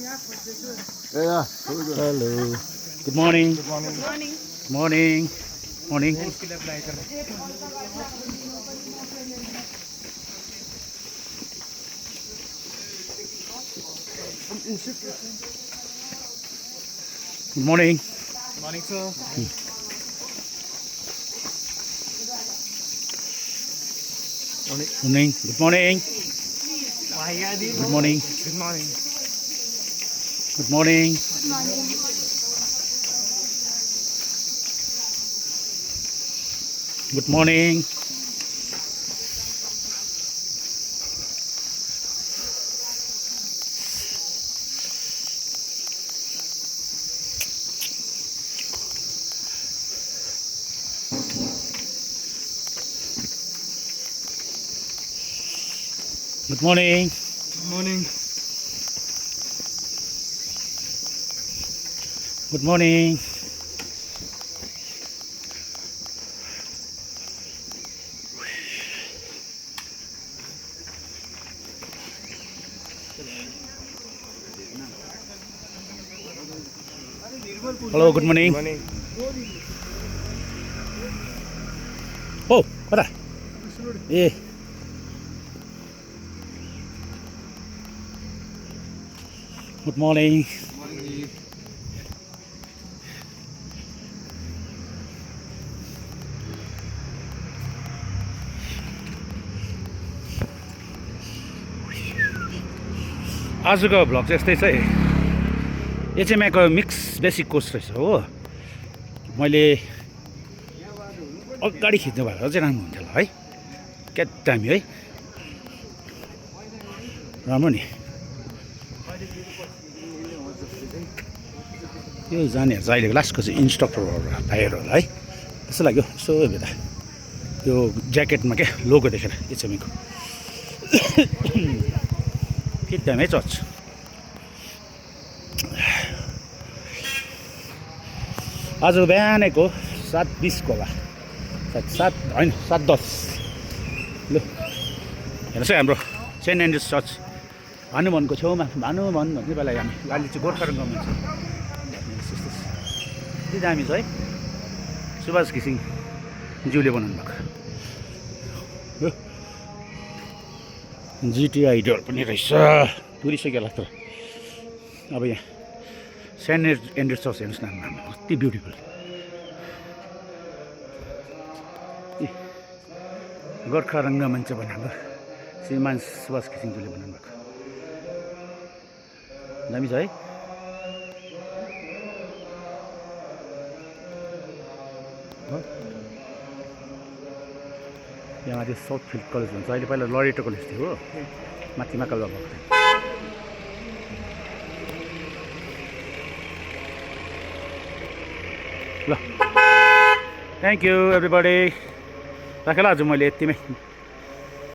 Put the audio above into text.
Yeah. Hello. Good morning. Good morning. Morning. Morning. Good morning. Morning, sir. Morning. Good morning. Good morning. Good morning. Good morning. Good morning. Good morning. Good morning. Good morning. Hello, good morning. Good morning. Oh, kata? Eh. Good morning. आजको vlog चाहिँ यस्तै छ है। एचएमआईको mix basic course रहेछ हो। मैले अगाडि खिच्नु भएर चाहिँ राम्रो हुन्थ्यो होला है। क्या दामी है, राम्रो नि। यो जानेहरू चाहिँ अहिलेको लास्टको चाहिँ इन्स्ट्रक्टरहरू भाइहरू होला है। त्यस्तो लाग्यो यसो हेर्दा यो ज्याकेटमा क्या लोगो देखेर एचएमआईको। के दामी है चर्च। आज बिहानैको 7:20 को होला, 7 होइन 7:10। ल हेर्नुहोस् है, हाम्रो सेन्ट एन्ड्रुज चर्च भानुभवनको छेउमा। भानुभवन भन्ने बेला हामी गाली चाहिँ गोर्खा रङ्गमा हुन्छ। यति दामी छ है, सुभाष घिसिङज्यूले बनाउनु भएको। जिटी आइडल पनि रहेछ, तुरिसक्यो होला त। अब यहाँ सेन्ट एन्ड्रुज चर्च हेर्नुहोस् न, कति ब्युटिफुल। गोर्खा रङ्गमञ्च बनाएको श्रीमान सुभाष घिसिङज्यूले बनाउनु भएको। दामी छ है। यहाँ माथि साउथ फिल्ड कलेज भन्छ, अहिले पहिला लरेटो कलेज थियो हो, माथि महाकाल बाबा भएको थियो। ल थ्याङ्क यू एभ्रिबडी। राखेँ ल आज मैले यतिमै।